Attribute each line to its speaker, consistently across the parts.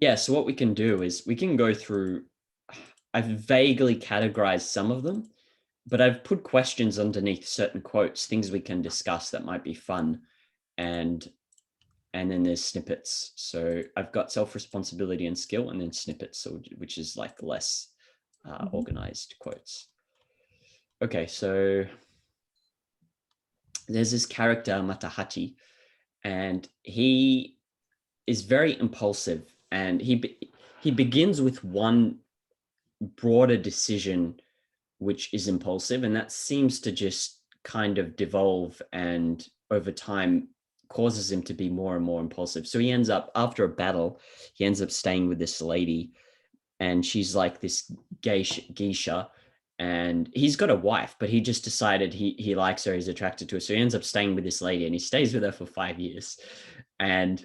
Speaker 1: Yeah, so what we can do is we can go through, I've vaguely categorized some of them, but I've put questions underneath certain quotes, things we can discuss that might be fun. And then there's snippets. So I've got self-responsibility and skill, and then snippets, so, which is like less organized quotes. Okay, so there's this character, Matahachi, and he is very impulsive, and he begins with one broader decision which is impulsive, and that seems to just kind of devolve and over time causes him to be more and more impulsive. So he ends up, after a battle, he ends up staying with this lady, and she's like this geisha, and he's got a wife, but he just decided he likes her, he's attracted to her. So he ends up staying with this lady, and he stays with her for 5 years. And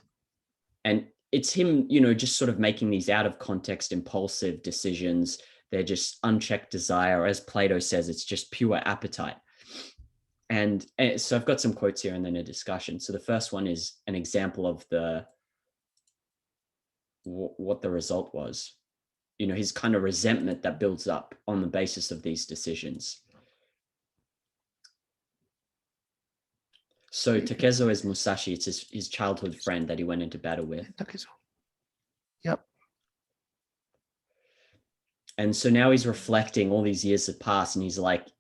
Speaker 1: it's him, just sort of making these out of context, impulsive decisions. They're just unchecked desire. As Plato says, it's just pure appetite. And so I've got some quotes here and then a discussion. So the first one is an example of what the result was. His kind of resentment that builds up on the basis of these decisions. So Takezo is Musashi. It's his childhood friend that he went into battle with.
Speaker 2: Takezo. Yep.
Speaker 1: And so now he's reflecting, all these years have passed, and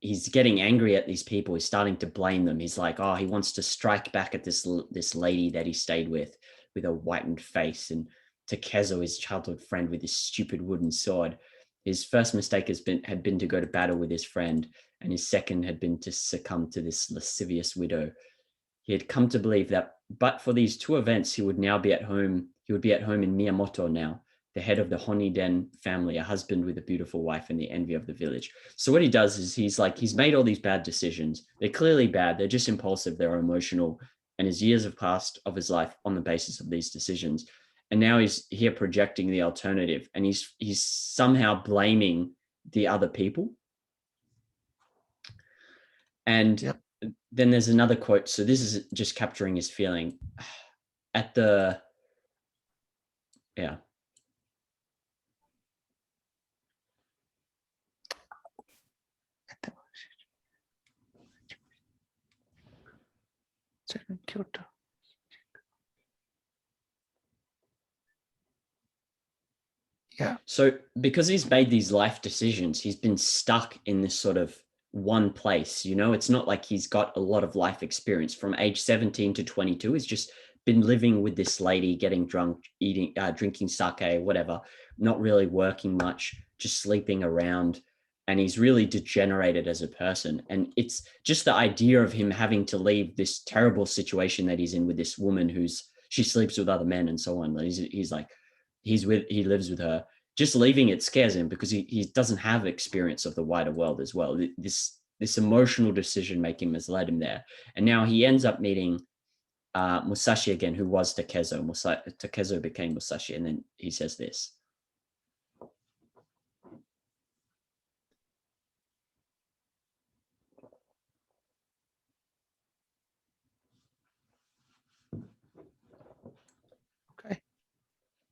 Speaker 1: he's getting angry at these people. He's starting to blame them. He's like, he wants to strike back at this lady that he stayed with a whitened face, and Takezo, his childhood friend, with his stupid wooden sword. His first mistake had been to go to battle with his friend, and his second had been to succumb to this lascivious widow. He had come to believe that, but for these two events, he would be at home in Miyamoto now, the head of the Honiden family, a husband with a beautiful wife and the envy of the village. So what he does is he's made all these bad decisions. They're clearly bad. They're just impulsive. They're emotional. And his years have passed of his life on the basis of these decisions. And now he's here projecting the alternative, and he's somehow blaming the other people. And
Speaker 2: yep.
Speaker 1: Then there's another quote. So this is just capturing his feeling at the, yeah.
Speaker 2: Yeah.
Speaker 1: So because he's made these life decisions, he's been stuck in this sort of one place. It's not like he's got a lot of life experience. From age 17 to 22, he's just been living with this lady, getting drunk, drinking sake, whatever, not really working much, just sleeping around. And he's really degenerated as a person. And it's just the idea of him having to leave this terrible situation that he's in with this woman she sleeps with other men and so on. He lives with her. Just leaving it scares him because he doesn't have experience of the wider world as well. This emotional decision making has led him there. And now he ends up meeting Musashi again, who was Takezo. Takezo became Musashi. And then he says this.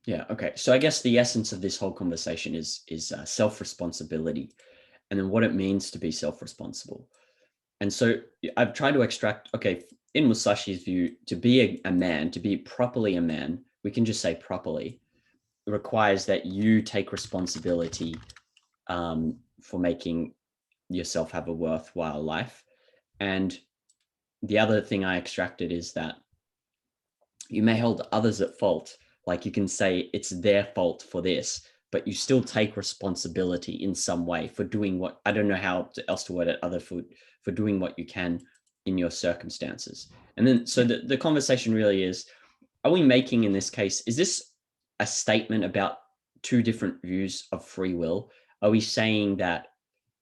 Speaker 1: Yeah. Okay. So I guess the essence of this whole conversation is self-responsibility, and then what it means to be self-responsible. And so I've tried to extract, in Musashi's view, to be a man, to be properly a man, we can just say properly, requires that you take responsibility for making yourself have a worthwhile life. And the other thing I extracted is that you may hold others at fault. Like you can say it's their fault for this, but you still take responsibility in some way for doing what, I don't know how else to word it, for doing what you can in your circumstances. And then, so the conversation really is, are we making, in this case, is this a statement about two different views of free will? Are we saying that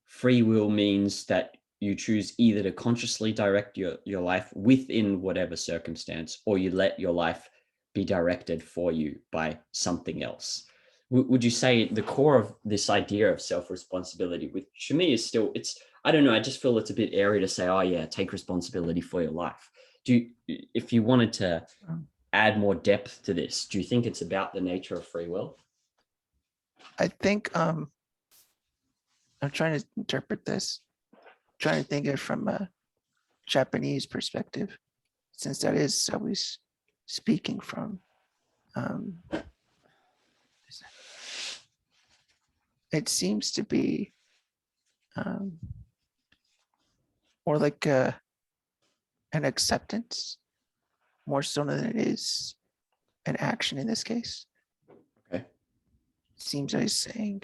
Speaker 1: free will means that you choose either to consciously direct your life within whatever circumstance, or you let your life be directed for you by something else? Would you say the core of this idea of self-responsibility, which to me is still, I don't know, I just feel it's a bit airy to say, oh yeah, take responsibility for your life. If you wanted to add more depth to this, do you think it's about the nature of free will?
Speaker 2: I think I'm trying to interpret this, trying to think of it from a Japanese perspective, since that is how he's speaking from. It seems to be more like an acceptance, more so than it is an action in this case.
Speaker 1: Okay.
Speaker 2: It seems like he's saying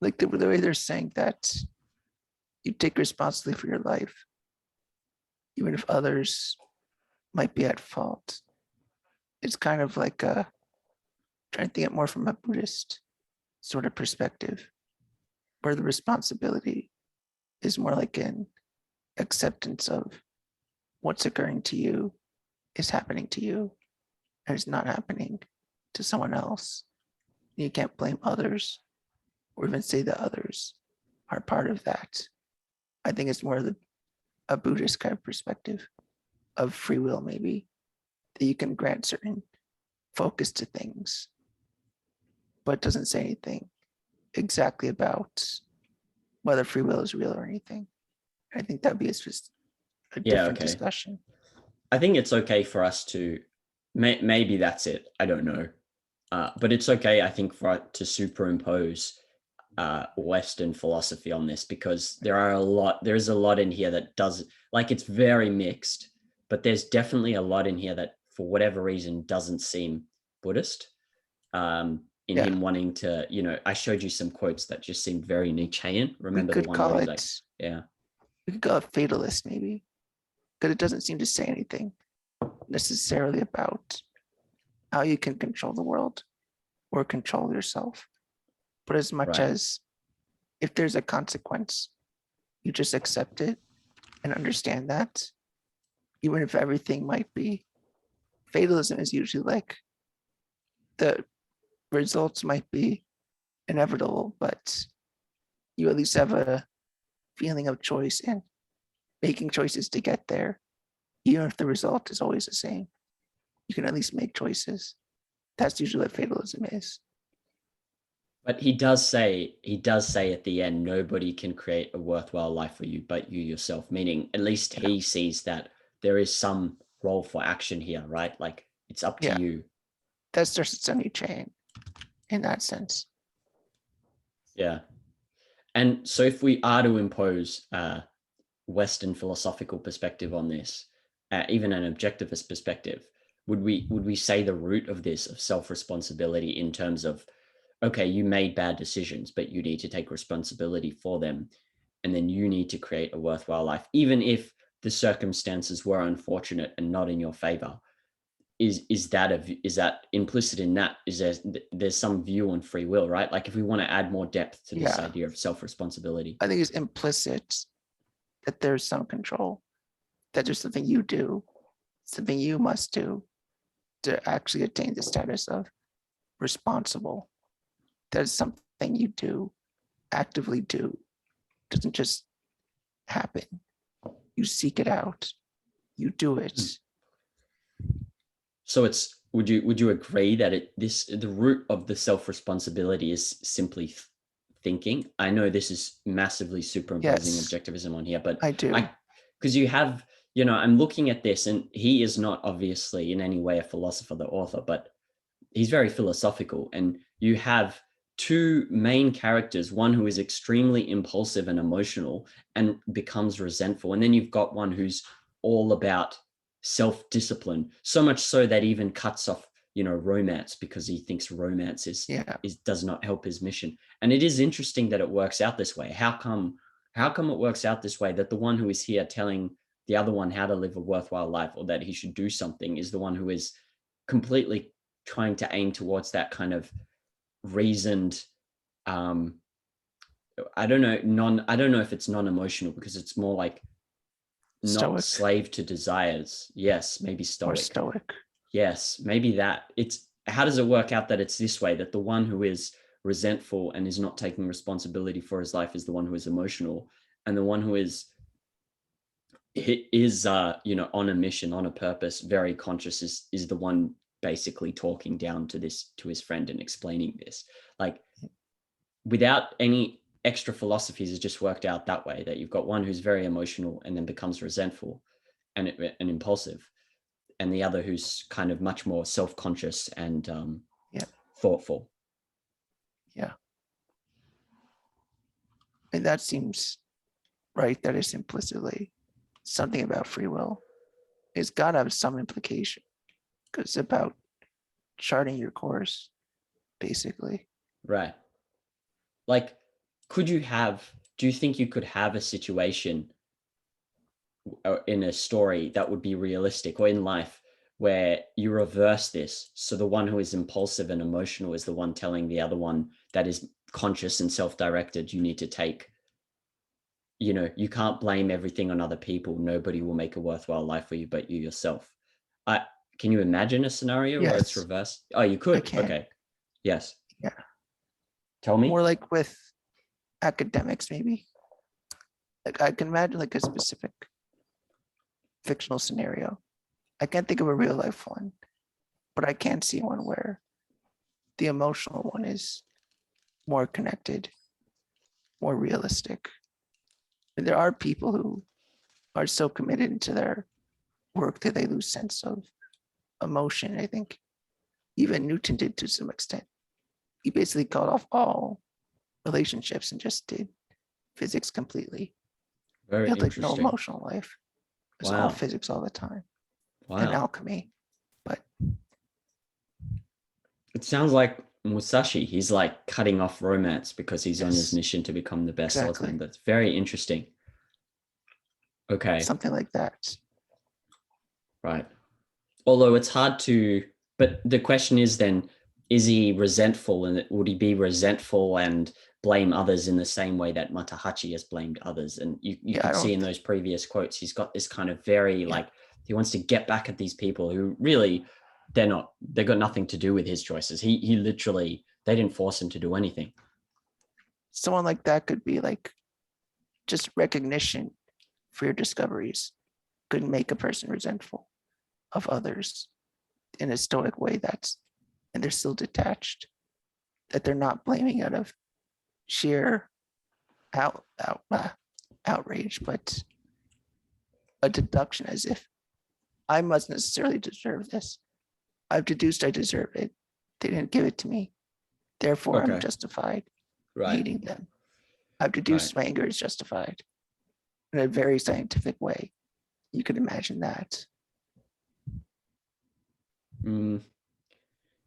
Speaker 2: like the way they're saying that you take responsibility for your life, even if others might be at fault. It's kind of like trying to think it more from a Buddhist sort of perspective, where the responsibility is more like an acceptance of what's occurring to you is happening to you and it's not happening to someone else. You can't blame others or even say that others are part of that. I think it's more of a Buddhist kind of perspective of free will, maybe, that you can grant certain focus to things, but it doesn't say anything exactly about whether free will is real or anything. I think that'd be just a different discussion.
Speaker 1: I think it's okay for us to, maybe that's it. I don't know. But it's okay, I think, for us to superimpose Western philosophy on this, because there is a lot in here that does, like, it's very mixed, but there's definitely a lot in here that for whatever reason doesn't seem Buddhist. In him wanting to, I showed you some quotes that just seemed very Nietzschean. Remember the one where he's like, yeah.
Speaker 2: We could call it fatalist, maybe, because it doesn't seem to say anything necessarily about how you can control the world or control yourself. But as much as if there's a consequence, you just accept it and understand that, even if everything might be. Fatalism is usually like the results might be inevitable, but you at least have a feeling of choice and making choices to get there. Even if the result is always the same, you can at least make choices. That's usually what fatalism is.
Speaker 1: But he does say at the end, nobody can create a worthwhile life for you but you yourself, meaning at least he sees that there is some role for action here, right? Like, it's up to you.
Speaker 2: That's just its own chain in that sense.
Speaker 1: Yeah. And so if we are to impose Western philosophical perspective on this, even an objectivist perspective, would we say the root of this, of self-responsibility, in terms of, okay, you made bad decisions, but you need to take responsibility for them, and then you need to create a worthwhile life, even if the circumstances were unfortunate and not in your favor? Is that implicit in that? Is there's some view on free will, right? Like, if we want to add more depth to this idea of self-responsibility,
Speaker 2: I think it's implicit that there's some control, that there's something you do, something you must do to actually attain the status of responsible. There's something you do, actively do. It doesn't just happen. You seek it out. You do it.
Speaker 1: So would you agree that the root of the self-responsibility is simply thinking? I know this is massively superimposing objectivism on here, but
Speaker 2: I do.
Speaker 1: Because you have, I'm looking at this, and he is not obviously in any way a philosopher, the author, but he's very philosophical. And you have two main characters, one who is extremely impulsive and emotional and becomes resentful. And then you've got one who's all about self-discipline, so much so that even cuts off, romance, because he thinks romance does not help his mission. And it is interesting that it works out this way. How come it works out this way, that the one who is here telling the other one how to live a worthwhile life, or that he should do something, is the one who is completely trying to aim towards that kind of reasoned, I don't know if it's non-emotional, because it's more like not slave to desires. Yes, maybe stoic.
Speaker 2: Or stoic.
Speaker 1: Yes, maybe that. How does it work out that it's this way, that the one who is resentful and is not taking responsibility for his life is the one who is emotional, and the one who is is on a mission, on a purpose, very conscious, is the one basically talking down to his friend and explaining this, like, without any extra philosophies. It's just worked out that way, that you've got one who's very emotional and then becomes resentful and impulsive, and the other who's kind of much more self-conscious and thoughtful.
Speaker 2: Yeah. And that seems right. That is implicitly something about free will. It's got to have some implication because it's about charting your course, basically.
Speaker 1: Right. Like, do you think you could have a situation in a story that would be realistic, or in life, where you reverse this? So the one who is impulsive and emotional is the one telling the other one that is conscious and self-directed, you need to take, you can't blame everything on other people. Nobody will make a worthwhile life for you but you yourself. Can you imagine a scenario where it's
Speaker 2: Yes,
Speaker 1: reversed? Oh, you could.
Speaker 2: I can.
Speaker 1: Okay. Yes.
Speaker 2: Yeah.
Speaker 1: Tell me.
Speaker 2: More like with academics, maybe. Like I can imagine like a specific fictional scenario. I can't think of a real life one, but I can see one where the emotional one is more connected, more realistic. And there are people who are so committed into their work that they lose sense of emotion. I think even Newton did to some extent. He basically cut off all relationships and just did physics completely.
Speaker 1: Very
Speaker 2: He had like no
Speaker 1: interesting.
Speaker 2: emotional life. It was all
Speaker 1: Wow.
Speaker 2: physics all the time and
Speaker 1: Wow.
Speaker 2: alchemy. But
Speaker 1: It sounds like Musashi. He's like cutting off romance because he's on his
Speaker 2: yes,
Speaker 1: mission to become the best
Speaker 2: exactly.
Speaker 1: swordsman. That's very interesting. Okay.
Speaker 2: Something like that.
Speaker 1: Right. Although it's hard to, but the question is then, is he resentful, and would he be resentful and blame others in the same way that Matahachi has blamed others? And you
Speaker 2: Yeah,
Speaker 1: could see in those previous quotes, he's got this kind of very like, he wants to get back at these people who really, they've got nothing to do with his choices. He literally, they didn't force him to do anything.
Speaker 2: Someone like that could be like just recognition for your discoveries could make a person resentful of others in a stoic way and they're still detached, that they're not blaming out of sheer outrage, but a deduction, as if I must necessarily deserve this. I've deduced I deserve it. They didn't give it to me. Therefore, I'm justified hating them. I've deduced my anger is justified in a very scientific way. You could imagine that.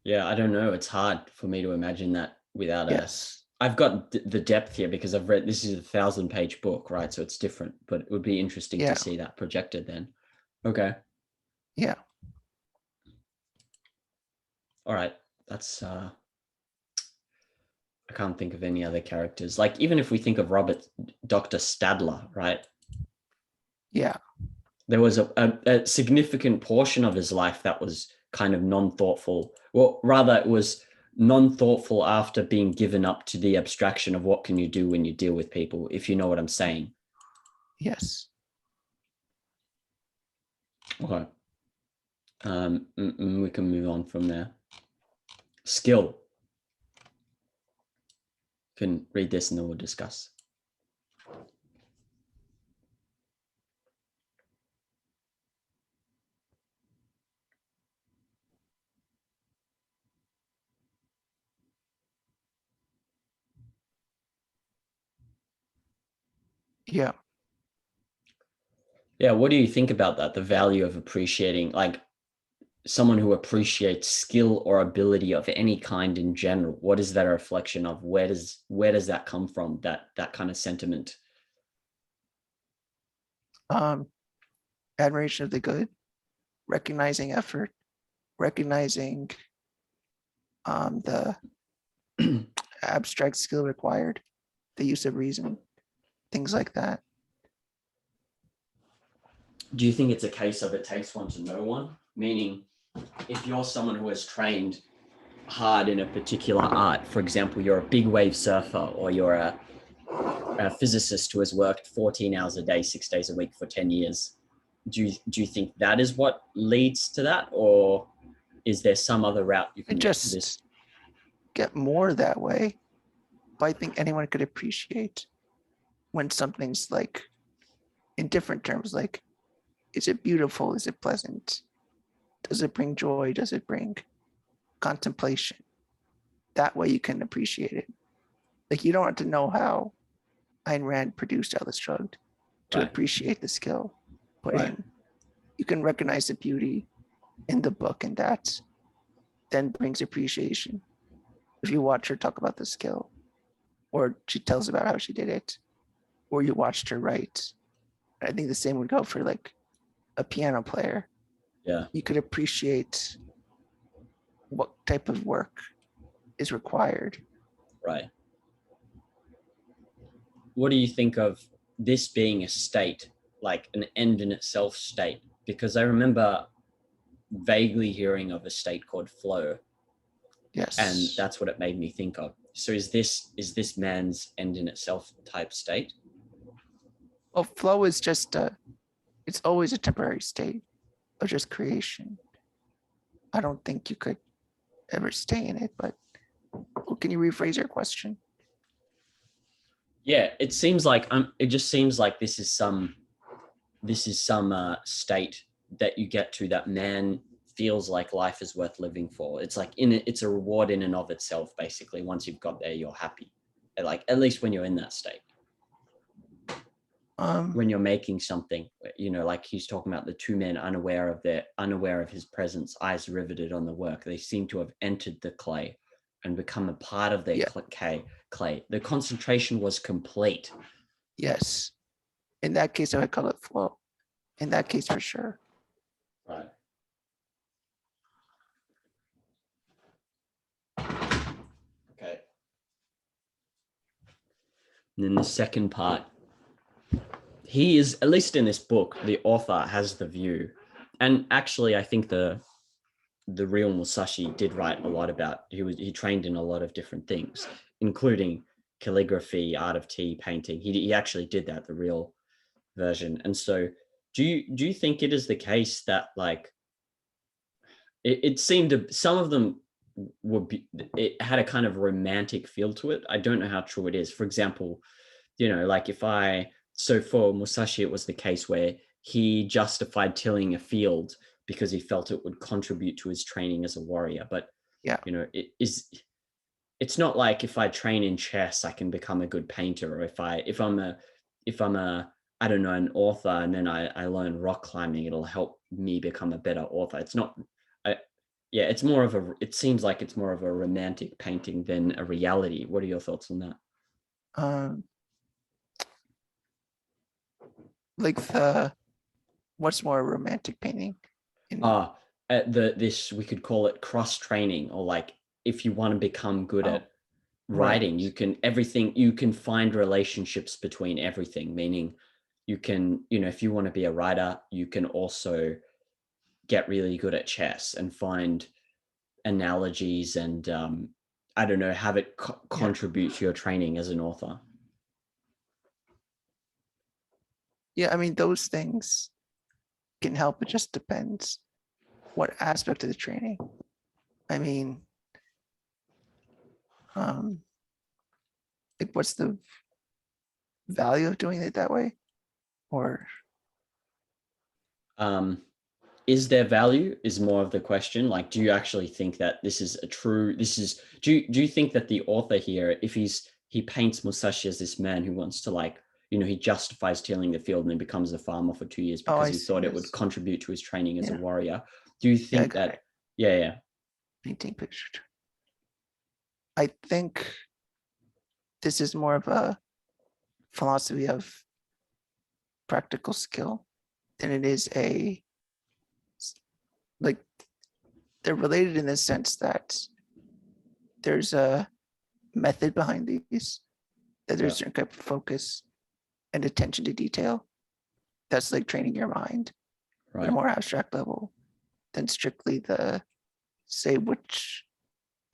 Speaker 1: Yeah, I don't know. It's hard for me to imagine that without
Speaker 2: Yes.
Speaker 1: I've got the depth here because I've read, this is a 1,000-page book, right? So it's different, but it would be interesting to see that projected then. Okay.
Speaker 2: Yeah.
Speaker 1: All right. That's, I can't think of any other characters. Like, even if we think of Dr. Stadler, right?
Speaker 2: Yeah.
Speaker 1: There was a significant portion of his life that was kind of non-thoughtful. Well, rather it was non-thoughtful after being given up to the abstraction of what can you do when you deal with people, if you know what I'm saying.
Speaker 2: Yes.
Speaker 1: Okay. We can move on from there. Skill. Can read this and then we'll discuss.
Speaker 2: Yeah.
Speaker 1: Yeah, what do you think about that? The value of appreciating, like, someone who appreciates skill or ability of any kind in general. What is that a reflection of? Where does that come from? That kind of sentiment.
Speaker 2: Admiration of the good, recognizing effort, recognizing the abstract skill required, the use of reason, things like that.
Speaker 1: Do you think it's a case of it takes one to know one? Meaning, if you're someone who has trained hard in a particular art, for example, you're a big wave surfer, or you're a physicist who has worked 14 hours a day, 6 days a week for 10 years. Do you think that is what leads to that? Or is there some other route you can get to this?
Speaker 2: Just get more that way. But I think anyone could appreciate when something's like in different terms, like, is it beautiful? Is it pleasant? Does it bring joy? Does it bring contemplation? That way you can appreciate it. Like, you don't have to know how Ayn Rand produced Atlas Shrugged to
Speaker 1: Right.
Speaker 2: appreciate the skill put
Speaker 1: Right.
Speaker 2: in. You can recognize the beauty in the book, and that then brings appreciation. If you watch her talk about the skill, or she tells about how she did it, or you watched her write, I think the same would go for like a piano player.
Speaker 1: Yeah.
Speaker 2: You could appreciate what type of work is required.
Speaker 1: Right. What do you think of this being a state, like an end in itself state? Because I remember vaguely hearing of a state called flow,
Speaker 2: Yes.
Speaker 1: and that's what it made me think of. So is this man's end in itself type state?
Speaker 2: Well, flow is just it's always a temporary state of just creation. I don't think you could ever stay in it, but can you rephrase your question?
Speaker 1: Yeah, it seems like it just seems like this is some state that you get to that man feels like life is worth living for. It's like it's a reward in and of itself. Basically, once you've got there, you're happy. Like, at least when you're in that state, when you're making something, like he's talking about the two men unaware of his presence, eyes riveted on the work. They seem to have entered the clay and become a part of their clay. The concentration was complete.
Speaker 2: Yes. In that case, I would call it flow. In that case, for sure.
Speaker 1: Right. Okay. And then the second part, he is, at least in this book, the author has the view. And actually, I think the real Musashi did write a lot about, he trained in a lot of different things, including calligraphy, art of tea, painting. He actually did that, the real version. And so do you think it is the case that, like, it seemed to, some of them would be, it had a kind of romantic feel to it. I don't know how true it is. For example, like so for Musashi, it was the case where he justified tilling a field because he felt it would contribute to his training as a warrior. But
Speaker 2: yeah,
Speaker 1: it's not like if I train in chess, I can become a good painter, or if I'm a I don't know, an author, and then I learn rock climbing, it'll help me become a better author. It's not. It's more of it seems like it's more of a romantic painting than a reality. What are your thoughts on that?
Speaker 2: Like what's more romantic painting?
Speaker 1: This, we could call it cross training, or like, if you want to become good at writing, right. You can find relationships between everything, meaning you can, if you want to be a writer, you can also get really good at chess and find analogies and I don't know, have it contribute to your training as an author.
Speaker 2: Yeah, I mean, those things can help. It just depends what aspect of the training. I mean, like, what's the value of doing it that way? Or
Speaker 1: is there value is more of the question. Like, do you actually think that this is do you think that the author here, if he paints Musashi as this man who wants to, like, he justifies tilling the field and then becomes a farmer for 2 years because he thought it would contribute to his training as a warrior. Do you think that? Yeah.
Speaker 2: Painting picture. I think this is more of a philosophy of practical skill than it is like, they're related in the sense that there's a method behind these, that there's a certain type of focus and attention to detail that's like training your mind at a more abstract level than strictly say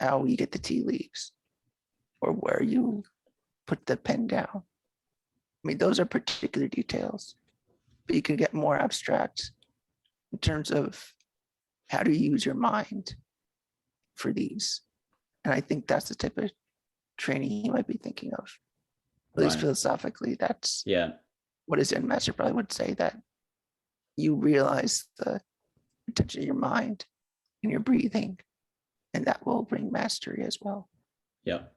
Speaker 2: how you get the tea leaves or where you put the pen down. mean, those are particular details, but you can get more abstract in terms of how do you use your mind for these. And I think that's the type of training he might be thinking of. At least
Speaker 1: Right.
Speaker 2: philosophically, that's
Speaker 1: Yeah.
Speaker 2: what his Zen master probably would say, that you realize the potential of your mind and your breathing, and that will bring mastery as well.
Speaker 1: Yeah.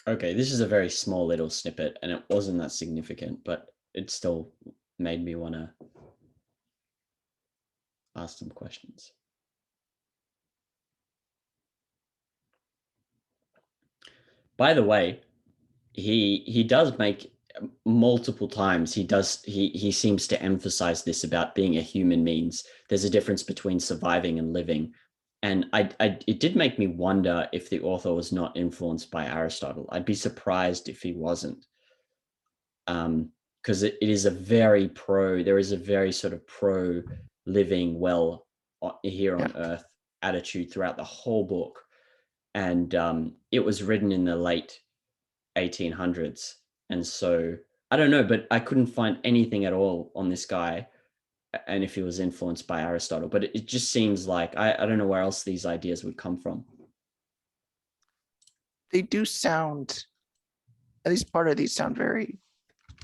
Speaker 1: Okay, this is a very small little snippet and it wasn't that significant, but it still made me want to ask some questions. By the way, he does make multiple times he seems to emphasize this about being a human means there's a difference between surviving and living. And it did make me wonder if the author was not influenced by Aristotle. I'd be surprised if he wasn't. Because it is a very there is a very sort of pro living well here on Earth attitude throughout the whole book. And it was written in the late 1800s. And so I don't know, but I couldn't find anything at all on this guy and if he was influenced by Aristotle, but it just seems like I don't know where else these ideas would come from.
Speaker 2: They do sound, at least part of these sound very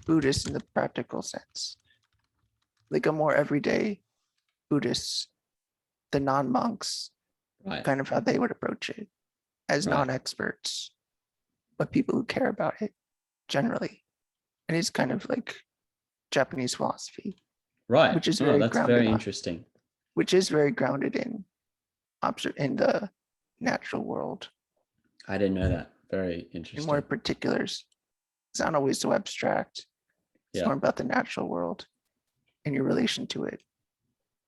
Speaker 2: Buddhist in the practical sense, like a more everyday Buddhist, the non-monks,
Speaker 1: Right.
Speaker 2: kind of how they would approach it as
Speaker 1: Right.
Speaker 2: non-experts, but people who care about it generally. And it's kind of like Japanese philosophy,
Speaker 1: Right.
Speaker 2: which is
Speaker 1: Oh,
Speaker 2: very
Speaker 1: that's
Speaker 2: grounded
Speaker 1: very
Speaker 2: on,
Speaker 1: interesting.
Speaker 2: which is very grounded in the natural world.
Speaker 1: I didn't know that. Very
Speaker 2: In
Speaker 1: interesting.
Speaker 2: more particulars, it's not always so abstract. It's more about the natural world and your relation to it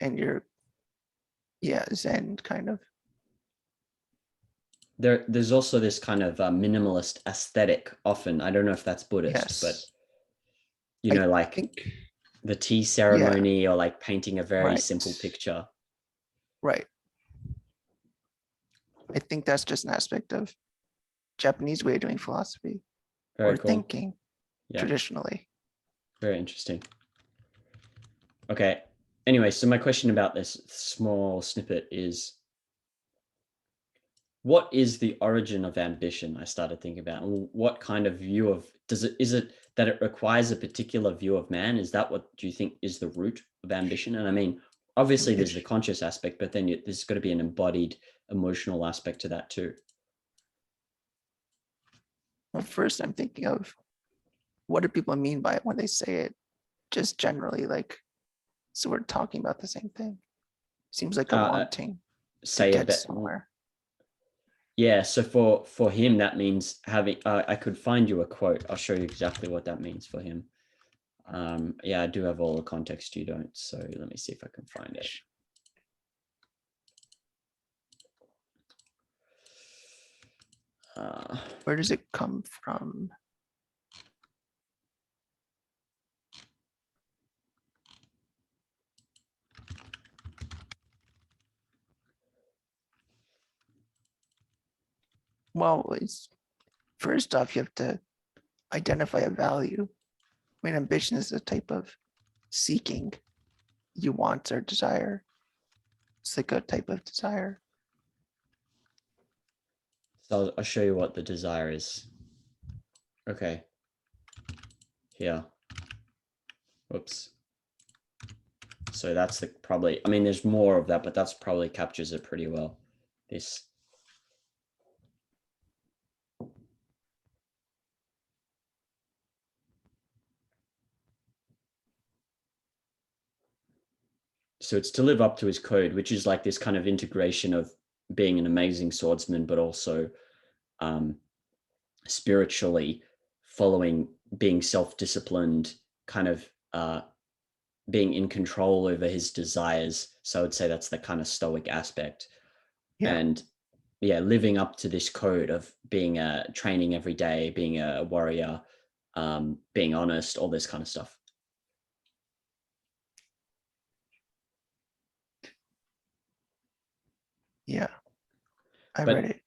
Speaker 2: and your Zen kind of.
Speaker 1: There's also this kind of minimalist aesthetic often. I don't know if that's Buddhist, but you know, like the tea ceremony or like painting a very simple picture.
Speaker 2: Right. I think that's just an aspect of Japanese way of doing philosophy or thinking traditionally.
Speaker 1: Very interesting. Okay. Anyway, so my question about this small snippet is, what is the origin of ambition? I started thinking about, and what kind of view of is it that it requires a particular view of man? Is that what do you think is the root of ambition? And I mean, obviously there's the conscious aspect, but then there's got to be an embodied emotional aspect to that too.
Speaker 2: Well, first I'm thinking of, what do people mean by it when they say it? Just generally, like, so we're talking about the same thing. Seems like a wanting to get somewhere.
Speaker 1: Yeah, so for him that means having. I could find you a quote. I'll show you exactly what that means for him. Yeah, I do have all the context. You don't. So let me see if I can find it.
Speaker 2: Where does it come from? Well, first off, you have to identify a value. I mean, ambition is a type of seeking. You want or desire. It's like a type of desire.
Speaker 1: So I'll show you what the desire is. Okay. Here. Whoops. So that's probably, I mean, there's more of that, but that's probably captures it pretty well. This. So it's to live up to his code, which is like this kind of integration of being an amazing swordsman, but also spiritually following, being self-disciplined, kind of being in control over his desires. So I would say that's the kind of stoic aspect. And living up to this code of being training every day, being a warrior, being honest, all this kind of stuff.
Speaker 2: Yeah. I read
Speaker 1: But
Speaker 2: it.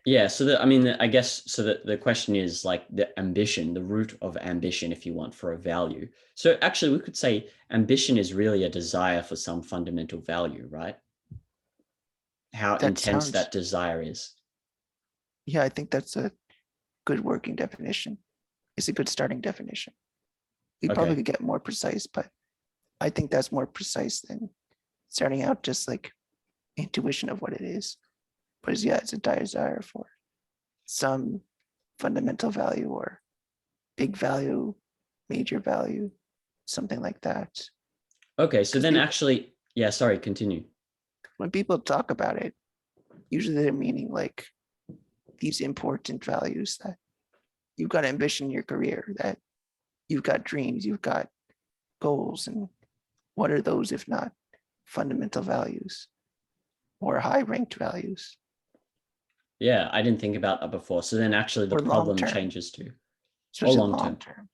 Speaker 1: yeah, so I mean, I guess so that the question is like the ambition, the root of ambition, if you want, for a value. So actually, we could say ambition is really a desire for some fundamental value, right? How
Speaker 2: That
Speaker 1: intense
Speaker 2: sounds,
Speaker 1: that desire is.
Speaker 2: yeah, I think that's a good working definition. It's a good starting definition. We probably
Speaker 1: Okay.
Speaker 2: could get more precise, but I think that's more precise than starting out just like intuition of what it is. But yeah, it's a desire for some fundamental value or big value, major value, something like that.
Speaker 1: Okay. So
Speaker 2: Because
Speaker 1: then
Speaker 2: people,
Speaker 1: actually, yeah, sorry, continue.
Speaker 2: when people talk about it, usually they're meaning like these important values that you've got ambition in your career, that you've got dreams, you've got goals. And what are those if not fundamental values or high ranked values
Speaker 1: Yeah, I didn't think about that before. So then actually the
Speaker 2: or long
Speaker 1: problem
Speaker 2: term,
Speaker 1: changes too. Or
Speaker 2: especially
Speaker 1: long
Speaker 2: long
Speaker 1: term.
Speaker 2: term?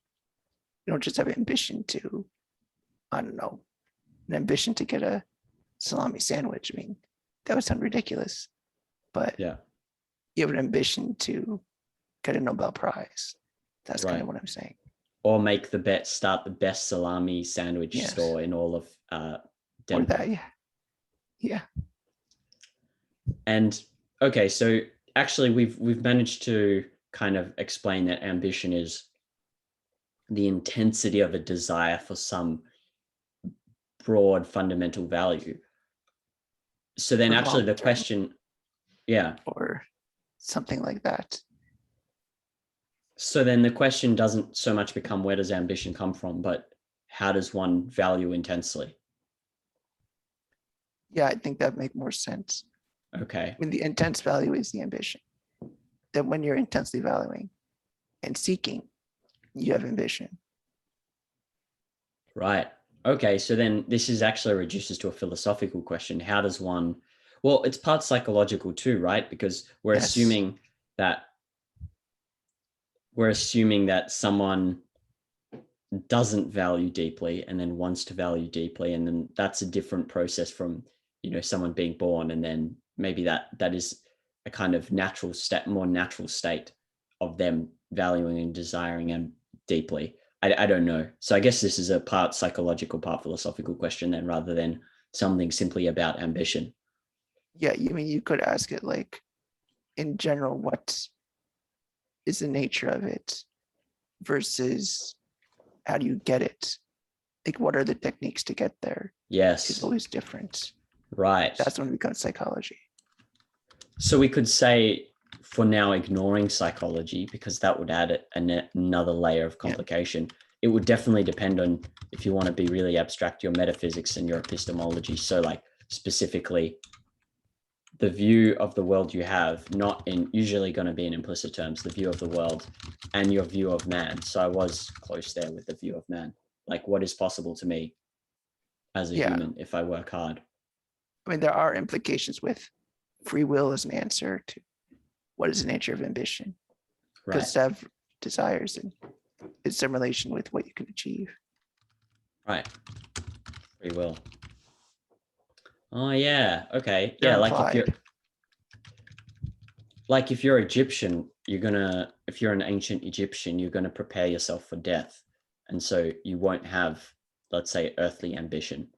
Speaker 2: You don't just have ambition to, I don't know, an ambition to get a salami sandwich. I mean, that would sound ridiculous, but
Speaker 1: Yeah.
Speaker 2: you have an ambition to get a Nobel Prize. That's kind
Speaker 1: Right.
Speaker 2: of what I'm saying.
Speaker 1: Or make the bet, start the best salami sandwich
Speaker 2: Yes.
Speaker 1: store in all of
Speaker 2: Or
Speaker 1: Denver.
Speaker 2: that, yeah. Yeah.
Speaker 1: And okay, so actually we've managed to kind of explain that ambition is the intensity of a desire for some broad fundamental value. So then
Speaker 2: Or
Speaker 1: actually
Speaker 2: long
Speaker 1: the
Speaker 2: term
Speaker 1: question, yeah.
Speaker 2: or something like that.
Speaker 1: So then the question doesn't so much become where does ambition come from, but how does one value intensely?
Speaker 2: Yeah, I think that make more sense.
Speaker 1: Okay.
Speaker 2: When the intense value is the ambition, that when you're intensely valuing and seeking, you have ambition.
Speaker 1: Right. Okay. So then this is actually reduces to a philosophical question. How does one, well, it's part psychological too, right? Because
Speaker 2: Yes.
Speaker 1: that we're assuming that someone doesn't value deeply and then wants to value deeply. And then that's a different process from, someone being born. And then maybe that is a kind of natural state, more natural state of them valuing and desiring and deeply. I don't know. So I guess this is a part psychological, part philosophical question then rather than something simply about ambition.
Speaker 2: Yeah, you mean you could ask it like in general, what is the nature of it versus how do you get it? Like what are the techniques to get there is
Speaker 1: Yes.
Speaker 2: always different.
Speaker 1: Right.
Speaker 2: That's when it becomes psychology.
Speaker 1: So we could say for now ignoring psychology because that would add another layer of
Speaker 2: Yeah.
Speaker 1: complication. It would definitely depend on if you want to be really abstract, your metaphysics and your epistemology. So like specifically the view of the world you have, not in usually going to be in implicit terms, the view of the world and your view of man. So I was close there with the view of man. Like what is possible to me as a
Speaker 2: Yeah.
Speaker 1: human if I work hard.
Speaker 2: I mean, there are implications with free will as an answer to what is the nature of ambition.
Speaker 1: Right.
Speaker 2: Because to have desires and it's in relation with what you can achieve.
Speaker 1: Right. Free will. Oh yeah. Okay.
Speaker 2: They're
Speaker 1: Yeah.
Speaker 2: implied.
Speaker 1: Like if you're Egyptian, if you're an ancient Egyptian, you're gonna prepare yourself for death, and so you won't have, let's say, earthly ambition.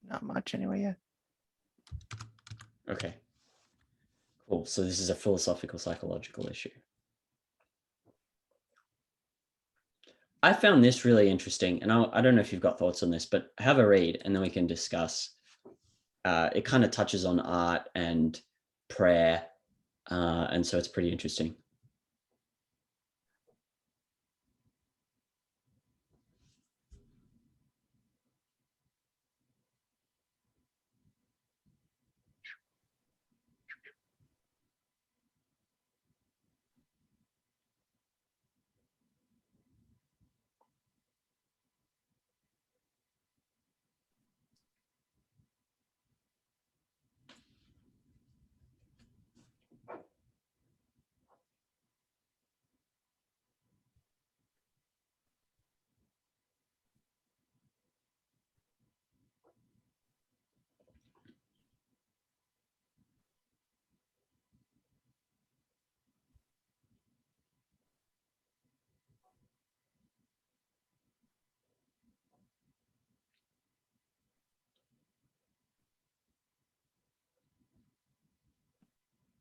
Speaker 2: Not much anyway, yeah.
Speaker 1: Okay. Cool. So this is a philosophical psychological issue. I found this really interesting, and I don't know if you've got thoughts on this, but have a read, and then we can discuss. It kind of touches on art and prayer, and so it's pretty interesting.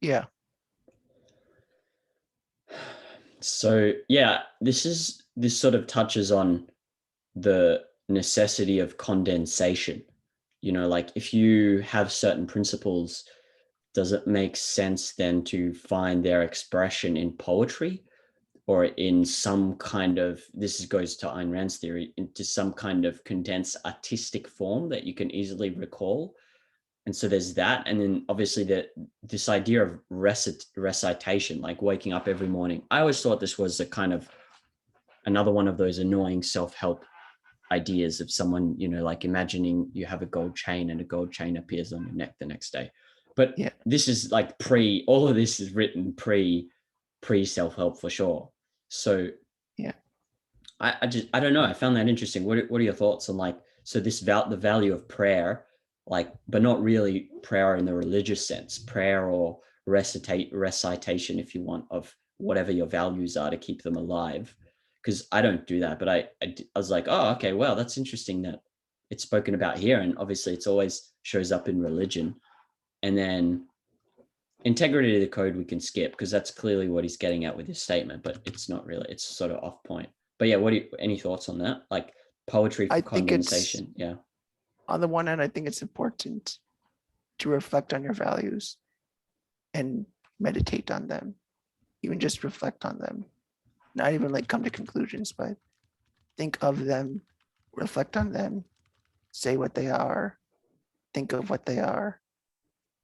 Speaker 2: Yeah.
Speaker 1: So yeah, this sort of touches on the necessity of condensation. Like if you have certain principles, does it make sense then to find their expression in poetry or in some kind of, this goes to Ayn Rand's theory, into some kind of condensed artistic form that you can easily recall? And so there's that. And then obviously this idea of recitation, like waking up every morning. I always thought this was a kind of another one of those annoying self-help ideas of someone, like imagining you have a gold chain and a gold chain appears on your neck the next day. But
Speaker 2: Yeah.
Speaker 1: this is like all of this is written pre self-help for sure. So
Speaker 2: Yeah.
Speaker 1: I don't know. I found that interesting. What are your thoughts on like, so the value of prayer, like, but not really prayer in the religious sense, prayer or recitation, if you want, of whatever your values are to keep them alive. Because I don't do that, but I was like, oh, okay, well, that's interesting that it's spoken about here. And obviously it's always shows up in religion. And then integrity of the code we can skip because that's clearly what he's getting at with his statement, but it's not really, it's sort of off point. But yeah, any thoughts on that? Like poetry for
Speaker 2: I think it's,
Speaker 1: condensation. Yeah.
Speaker 2: on the one hand, I think it's important to reflect on your values and meditate on them, even just reflect on them, not even like come to conclusions, but think of them, reflect on them, say what they are, think of what they are.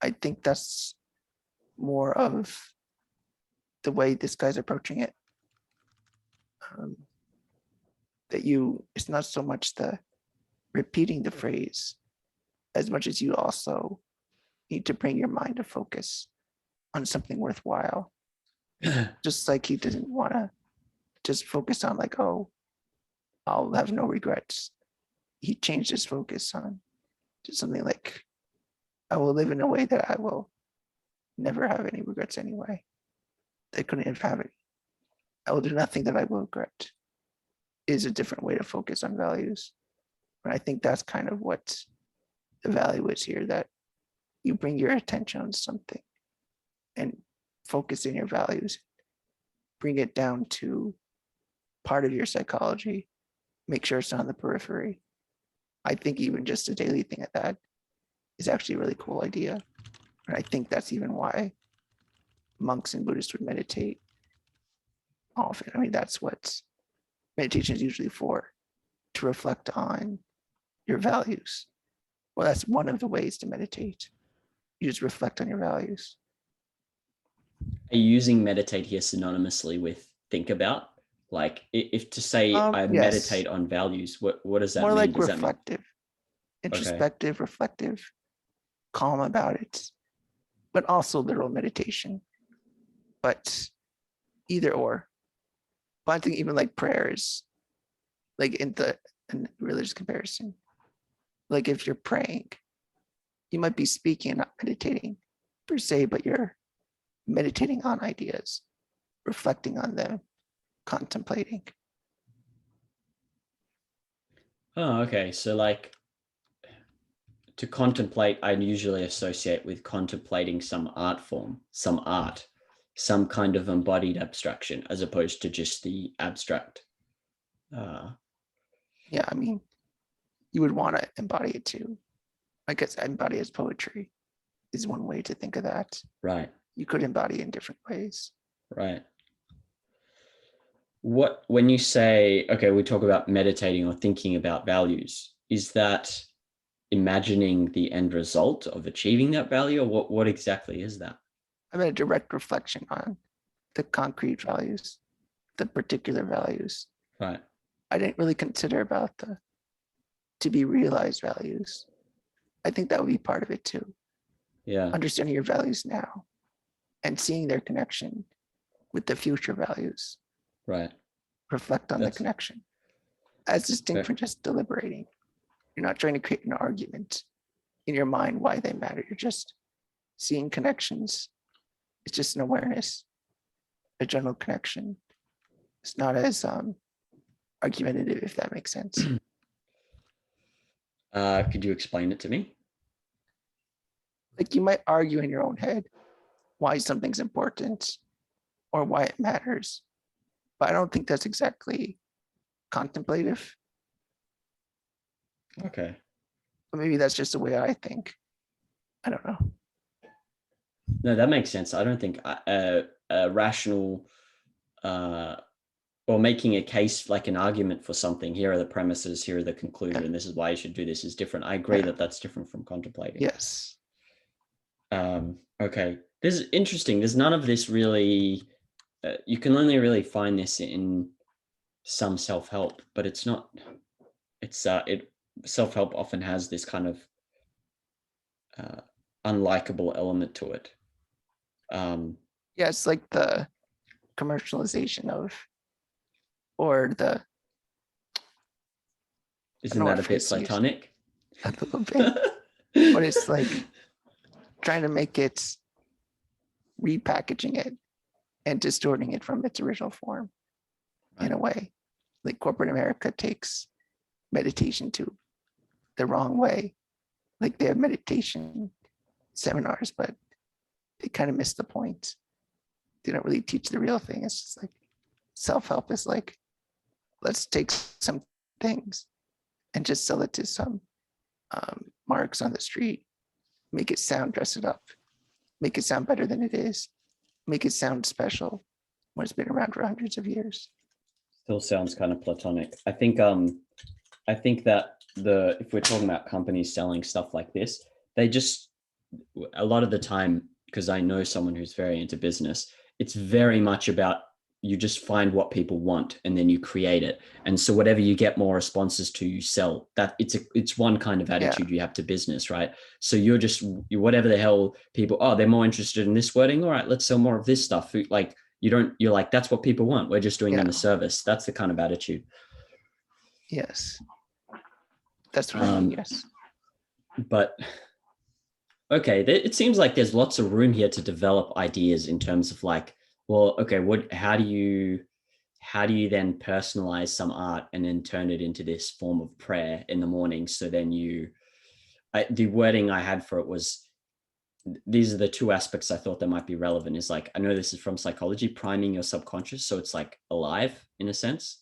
Speaker 2: I think that's more of the way this guy's approaching it. That it's not so much the repeating the phrase as much as you also need to bring your mind to focus on something worthwhile. Just like he didn't want to just focus on like, oh, I'll have no regrets. He changed his focus on to something like, I will live in a way that I will never have any regrets anyway. They couldn't have it. I will do nothing that I will regret. Is a different way to focus on values. But I think that's kind of what the value is here, that you bring your attention on something and focus in your values, bring it down to part of your psychology, make sure it's not on the periphery. I think even just a daily thing at that is actually a really cool idea. And I think that's even why monks and Buddhists would meditate often. I mean, that's what meditation is usually for, to reflect on your values. Well, that's one of the ways to meditate. You just reflect on your values.
Speaker 1: Are you using meditate here synonymously with think about? Like if to say I
Speaker 2: Yes,
Speaker 1: meditate on values, what does that
Speaker 2: more
Speaker 1: mean?
Speaker 2: like
Speaker 1: Does that mean
Speaker 2: reflective,
Speaker 1: okay?
Speaker 2: introspective, reflective, calm about it, but also literal meditation. But either or. But I think even like prayers, like in religious comparison, like if you're praying, you might be speaking, not meditating per se, but you're meditating on ideas, reflecting on them, contemplating.
Speaker 1: Oh, okay. So like to contemplate, I usually associate with contemplating some art form, some art, some kind of embodied abstraction, as opposed to just the abstract. Uh,
Speaker 2: Yeah, I mean, you would want to embody it too. I guess embody as poetry is one way to think of that.
Speaker 1: right,
Speaker 2: You could embody in different ways.
Speaker 1: right. When you say, okay, we talk about meditating or thinking about values, is that imagining the end result of achieving that value, or what exactly is that?
Speaker 2: I mean, a direct reflection on the concrete values, the particular values.
Speaker 1: Right.
Speaker 2: I didn't really consider about the to be realized values. I think that would be part of it too.
Speaker 1: Yeah.
Speaker 2: Understanding your values now and seeing their connection with the future values.
Speaker 1: Right.
Speaker 2: Reflect on the
Speaker 1: That's
Speaker 2: connection as distinct
Speaker 1: fair.
Speaker 2: from just deliberating. You're not trying to create an argument in your mind why they matter. You're just seeing connections. It's just an awareness, a general connection. It's not as argumentative, if that makes sense.
Speaker 1: Could you explain it to me?
Speaker 2: Like you might argue in your own head why something's important or why it matters. But I don't think that's exactly contemplative.
Speaker 1: Okay.
Speaker 2: But maybe that's just the way I think. I don't know.
Speaker 1: No, that makes sense. I don't think a rational or making a case, like an argument for something, here are the premises, here are the conclusion,
Speaker 2: Yeah.
Speaker 1: this is why you should do this, is different. I agree
Speaker 2: Yeah.
Speaker 1: that that's different from contemplating.
Speaker 2: Yes.
Speaker 1: Okay. This is interesting. There's none of this really, you can only really find this in some self-help, but it's not, self-help often has this kind of unlikable element to it.
Speaker 2: Yeah, it's like the commercialization of, or the, I don't
Speaker 1: Isn't
Speaker 2: know
Speaker 1: that
Speaker 2: what
Speaker 1: a bit
Speaker 2: phrase to use,
Speaker 1: platonic?
Speaker 2: a little bit, but it's like trying to make it, repackaging it and distorting it from its original form in a way. Like corporate America takes meditation to the wrong way. Like they have meditation seminars, but they kind of miss the point. They don't really teach the real thing. It's just like self-help is like, let's take some things and just sell it to some marks on the street, make it sound, dress it up, make it sound better than it is, make it sound special when it's been around for hundreds of years.
Speaker 1: Still sounds kind of platonic. I think that if we're talking about companies selling stuff like this, they just, a lot of the time, because I know someone who's very into business, it's very much about, you just find what people want and then you create it. And so whatever you get more responses to, you sell. That it's one kind of attitude you have to business, right? So you're whatever the hell people, oh, they're more interested in this wording. All right, let's sell more of this stuff. Like you're like, that's what people want. We're just doing them a service. That's the kind of attitude.
Speaker 2: Yes. That's what I mean, yes.
Speaker 1: But okay, it seems like there's lots of room here to develop ideas in terms of like, well, okay, how do you then personalize some art and then turn it into this form of prayer in the morning? So then the wording I had for it was, these are the two aspects I thought that might be relevant, is like, I know this is from psychology, priming your subconscious. So it's like alive in a sense.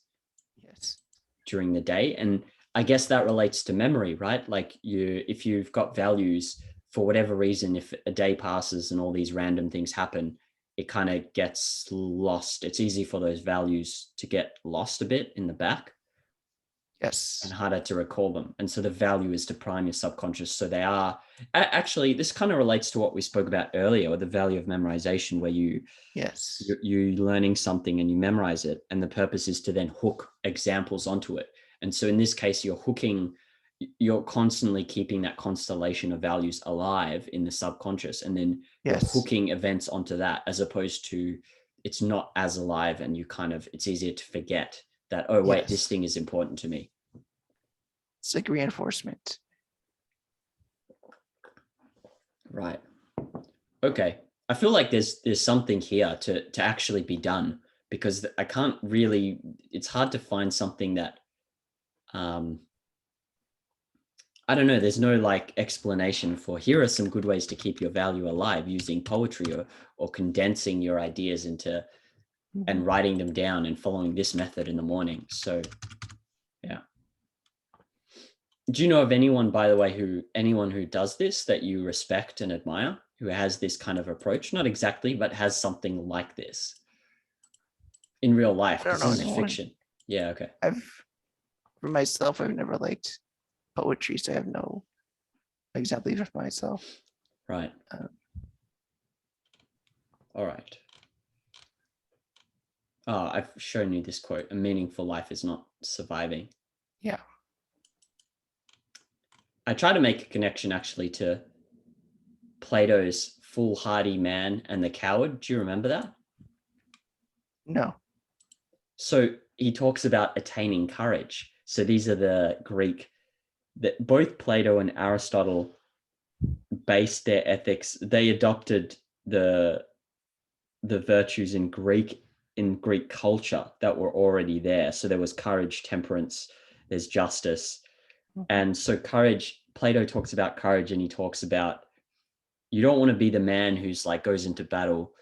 Speaker 2: Yes.
Speaker 1: During the day. And I guess that relates to memory, right? Like if you've got values, for whatever reason, if a day passes and all these random things happen, it kind of gets lost. It's easy for those values to get lost a bit in the back.
Speaker 2: Yes.
Speaker 1: And harder to recall them. And so the value is to prime your subconscious. So they are actually, this kind of relates to what we spoke about earlier, with the value of memorization, where you're learning something and you memorize it. And the purpose is to then hook examples onto it. And so in this case, you're constantly keeping that constellation of values alive in the subconscious. And then you're hooking events onto that, as opposed to, it's not as alive and it's easier to forget that, oh, wait, this thing is important to me.
Speaker 2: It's like reinforcement.
Speaker 1: Right. Okay. I feel like there's something here to actually be done, because I can't really, it's hard to find something that, I don't know, there's no like explanation for, here are some good ways to keep your value alive using poetry or condensing your ideas into and writing them down and following this method in the morning. So yeah. Do you know of anyone, by the way, anyone who does this that you respect and admire, who has this kind of approach? Not exactly, but has something like this in real life?
Speaker 2: I don't know
Speaker 1: This is
Speaker 2: anyone.
Speaker 1: fiction. Yeah, okay.
Speaker 2: For myself, I've never liked poetry, so I have no examples for myself.
Speaker 1: Right. All right. Oh, I've shown you this quote: "A meaningful life is not surviving."
Speaker 2: Yeah.
Speaker 1: I try to make a connection actually to Plato's foolhardy man and the coward. Do you remember that?
Speaker 2: No.
Speaker 1: So he talks about attaining courage. So these are the Greek, that both Plato and Aristotle based their ethics. They adopted the virtues in Greek culture that were already there. So there was courage, temperance, there's justice. And so courage, Plato talks about courage, and he talks about you don't want to be the man who's like goes into battle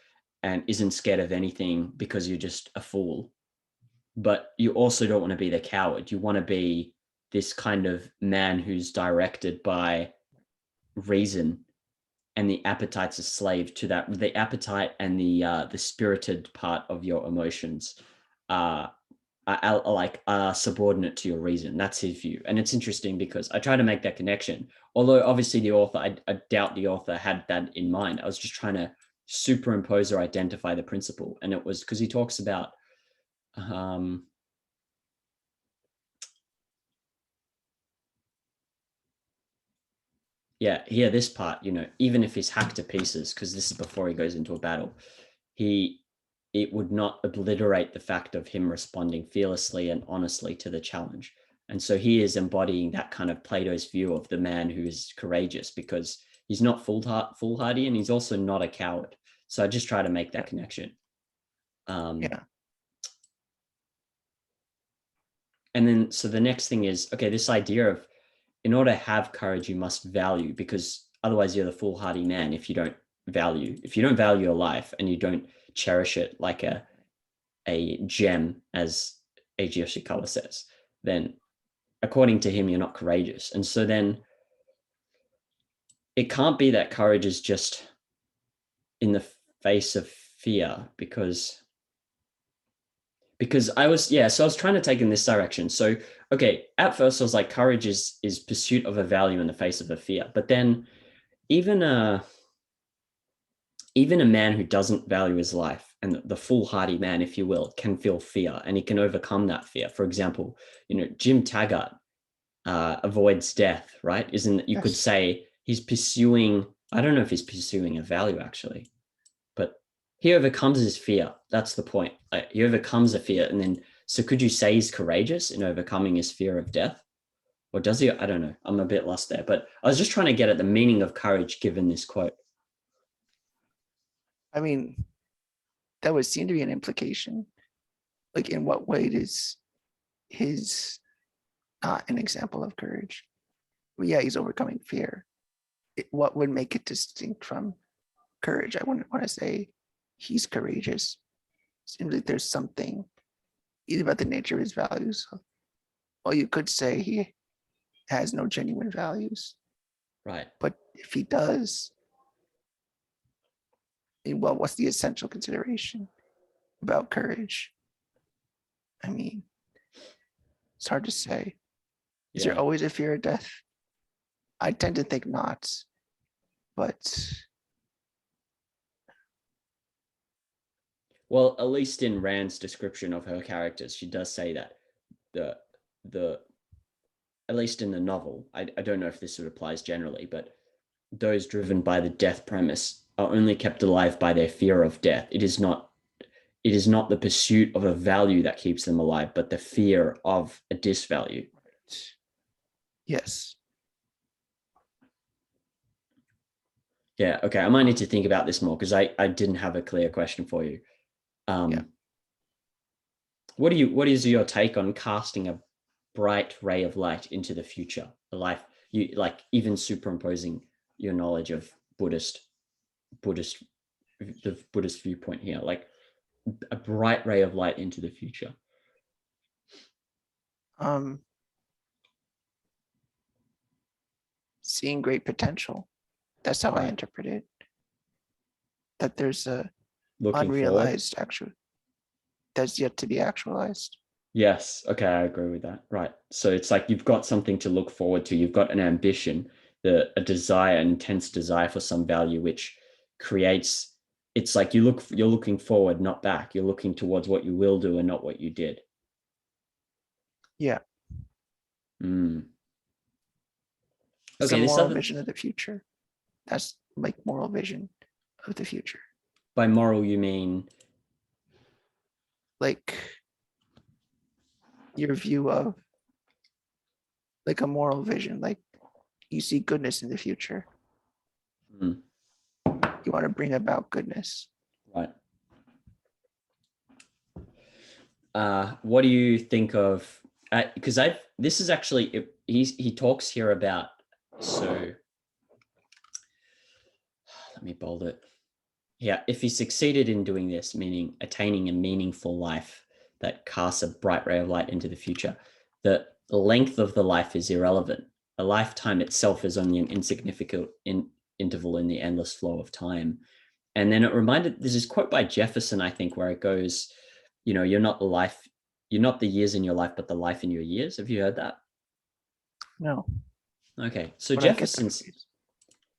Speaker 1: and isn't scared of anything because you're just a fool. But you also don't want to be the coward. You want to be this kind of man who's directed by reason, and the appetite's a slave to that. The appetite and the spirited part of your emotions are subordinate to your reason. That's his view. And it's interesting because I try to make that connection. Although obviously the author, I doubt the author had that in mind. I was just trying to superimpose or identify the principle. And it was because he talks about here, this part, even if he's hacked to pieces, because this is before he goes into a battle, it would not obliterate the fact of him responding fearlessly and honestly to the challenge. And so he is embodying that kind of Plato's view of the man who is courageous, because he's not foolhardy and he's also not a coward. So I just try to make that connection.
Speaker 2: Yeah.
Speaker 1: And then, so the next thing is, okay, this idea of, in order to have courage, you must value, because otherwise you're the foolhardy man if you don't value your life and you don't cherish it like a gem, as Eiji Yoshikawa says, then according to him, you're not courageous. And so then it can't be that courage is just in the face of fear, because I was trying to take in this direction. So, okay, at first I was like, courage is pursuit of a value in the face of a fear. But then even a man who doesn't value his life, and the foolhardy man, if you will, can feel fear and he can overcome that fear. For example, Jim Taggart avoids death, right? You could say he's pursuing, I don't know if he's pursuing a value actually, but he overcomes his fear. That's the point. He overcomes a fear. And then, so could you say he's courageous in overcoming his fear of death? Or does he? I don't know. I'm a bit lost there, but I was just trying to get at the meaning of courage given this quote.
Speaker 2: I mean, that would seem to be an implication. Like, in what way is his not an example of courage? Well, yeah, he's overcoming fear. What would make it distinct from courage? I wouldn't want to say he's courageous. Seems like there's something either about the nature of his values. Well, you could say he has no genuine values.
Speaker 1: Right.
Speaker 2: But if he does, well, what's the essential consideration about courage? I mean, it's hard to say. Is there always a fear of death? I tend to think not, but
Speaker 1: well, at least in Rand's description of her characters, she does say that the at least in the novel, I don't know if this applies generally, but those driven by the death premise are only kept alive by their fear of death. It is not the pursuit of a value that keeps them alive, but the fear of a disvalue.
Speaker 2: yes.
Speaker 1: Yeah, okay. I might need to think about this more because I didn't have a clear question for you. What is your take on casting a bright ray of light into the future, a life, you like, even superimposing your knowledge of the Buddhist viewpoint here, like a bright ray of light into the future?
Speaker 2: Seeing great potential. That's how I interpret it. That there's a unrealized actual that's yet to be actualized.
Speaker 1: Yes. Okay, I agree with that. Right. So it's like you've got something to look forward to. You've got an ambition, a desire, an intense desire for some value, which creates. It's like you're looking forward, not back. You're looking towards what you will do and not what you did.
Speaker 2: Yeah.
Speaker 1: Mm.
Speaker 2: It's a moral vision of the future. That's like moral vision of the future.
Speaker 1: By moral, you mean
Speaker 2: like your view of like a moral vision, like you see goodness in the future.
Speaker 1: Mm.
Speaker 2: You want to bring about goodness.
Speaker 1: Right. What do you think of? Because this is actually he talks here about, so me bold it. Yeah, if he succeeded in doing this, meaning attaining a meaningful life that casts a bright ray of light into the future, the length of the life is irrelevant. A lifetime itself is only an insignificant interval in the endless flow of time. And then it reminded, there's this quote by Jefferson, I think, where it goes, you're not the years in your life, but the life in your years. Have you heard that?
Speaker 2: No.
Speaker 1: Okay. So
Speaker 2: But I get that
Speaker 1: Jefferson's,
Speaker 2: phrase.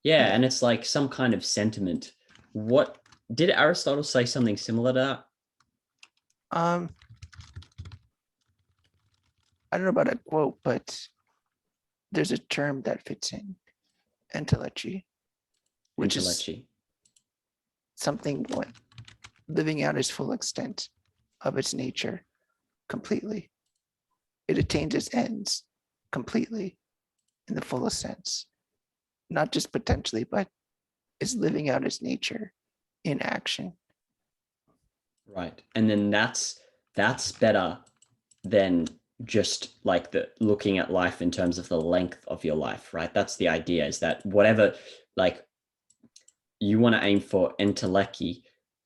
Speaker 1: yeah, and it's like some kind of sentiment. What did Aristotle say something similar to that?
Speaker 2: I don't know about a quote, but there's a term that fits in entelechy, which is
Speaker 1: Intellectually.
Speaker 2: something what living out its full extent of its nature completely. It attains its ends completely in the fullest sense, not just potentially, but is living out its nature in action.
Speaker 1: Right. And then that's better than just like the looking at life in terms of the length of your life, right? That's the idea, is that whatever, like, you want to aim for entelechy,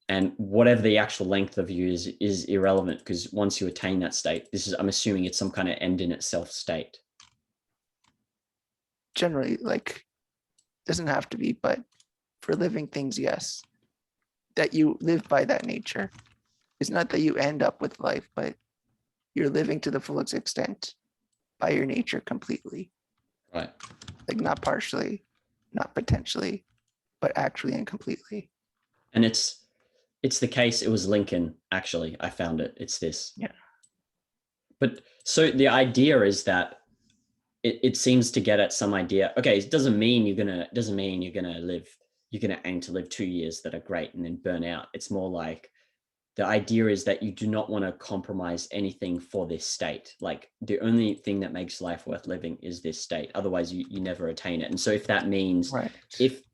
Speaker 1: and whatever the actual length of you is irrelevant, because once you attain that state, I'm assuming it's some kind of end in itself state.
Speaker 2: Generally, like, doesn't have to be, but for living things, yes, that you live by that nature. It's not that you end up with life, but you're living to the fullest extent by your nature completely.
Speaker 1: Right.
Speaker 2: Like, not partially, not potentially, but actually and completely.
Speaker 1: And it's the case. It was Lincoln, actually. I found it. It's this.
Speaker 2: Yeah.
Speaker 1: But so the idea is that it seems to get at some idea. Okay, it doesn't mean you're gonna aim to live 2 years that are great and then burn out. It's more like the idea is that you do not want to compromise anything for this state. Like, the only thing that makes life worth living is this state. Otherwise, you never attain it. And so if that means,
Speaker 2: Right.
Speaker 1: if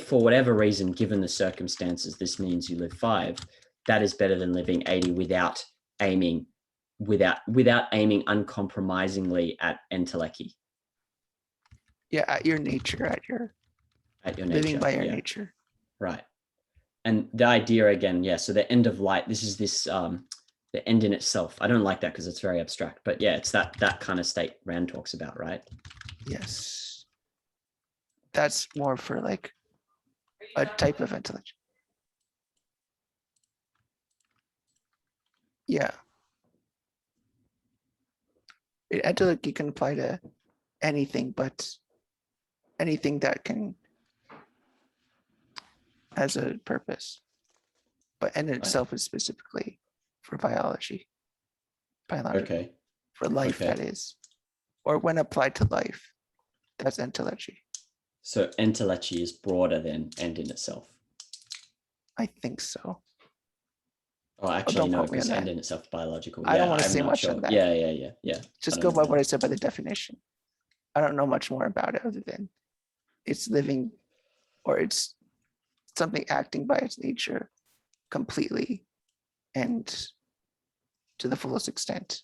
Speaker 1: for whatever reason, given the circumstances, this means you live 5, that is better than living 80 without aiming uncompromisingly at entelechy.
Speaker 2: Yeah, at your nature, at your
Speaker 1: nature,
Speaker 2: living by your
Speaker 1: yeah.
Speaker 2: nature.
Speaker 1: Right. And the idea again, yeah, so the end of light, this is this the end in itself. I don't like that because it's very abstract, but yeah, it's that kind of state Rand talks about, right?
Speaker 2: Yes. That's more for like a type of intelligence. Yeah. Entelechy can apply to anything, but anything that can has a purpose. But in itself is specifically for biology.
Speaker 1: Okay.
Speaker 2: For life,
Speaker 1: Okay.
Speaker 2: that is. Or when applied to life, that's entelechy.
Speaker 1: So entelechy is broader than end in itself.
Speaker 2: I think so.
Speaker 1: Oh, actually,
Speaker 2: don't
Speaker 1: no,
Speaker 2: quote me
Speaker 1: because
Speaker 2: on
Speaker 1: end
Speaker 2: that.
Speaker 1: in itself biological.
Speaker 2: I don't want to
Speaker 1: I'm
Speaker 2: say
Speaker 1: not
Speaker 2: much
Speaker 1: sure.
Speaker 2: on that.
Speaker 1: Yeah.
Speaker 2: Just go by what I said by the definition. I don't know much more about it other than it's living, or it's something acting by its nature completely and to the fullest extent.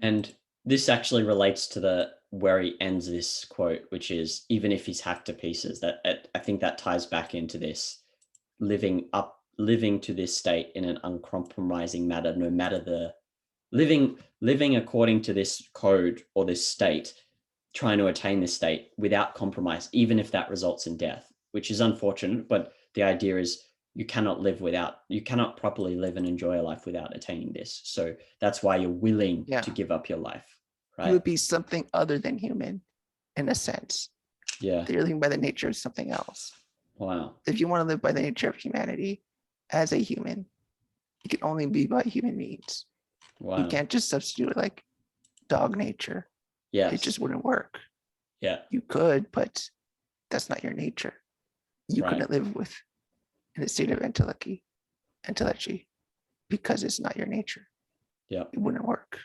Speaker 1: And this actually relates to where he ends this quote, which is, even if he's hacked to pieces, that I think that ties back into this living to this state in an uncompromising manner, no matter the living according to this code or this state, trying to attain this state without compromise, even if that results in death, which is unfortunate. But the idea is you cannot properly live and enjoy a life without attaining this. So that's why you're willing to give up your life, right?
Speaker 2: You would be something other than human in a sense.
Speaker 1: Yeah.
Speaker 2: You're living by the nature of something else.
Speaker 1: Wow.
Speaker 2: If you want to live by the nature of humanity as a human, it can only be by human means.
Speaker 1: Wow.
Speaker 2: You can't just substitute like dog nature.
Speaker 1: Yes.
Speaker 2: It just wouldn't work.
Speaker 1: Yeah.
Speaker 2: You could, but that's not your nature. You couldn't live with in a state of entelechy because it's not your nature.
Speaker 1: Yeah.
Speaker 2: It wouldn't work.